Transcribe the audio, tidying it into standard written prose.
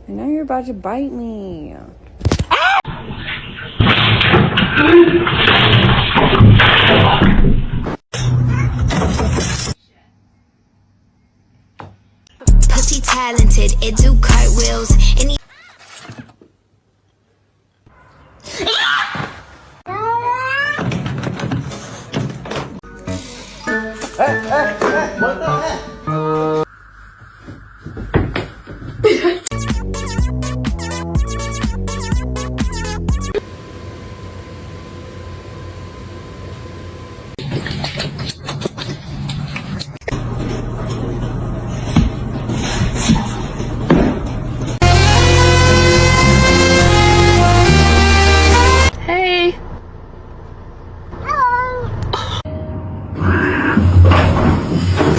And now you're about to bite me. Pussy talented, it do cartwheels. Any What the heck?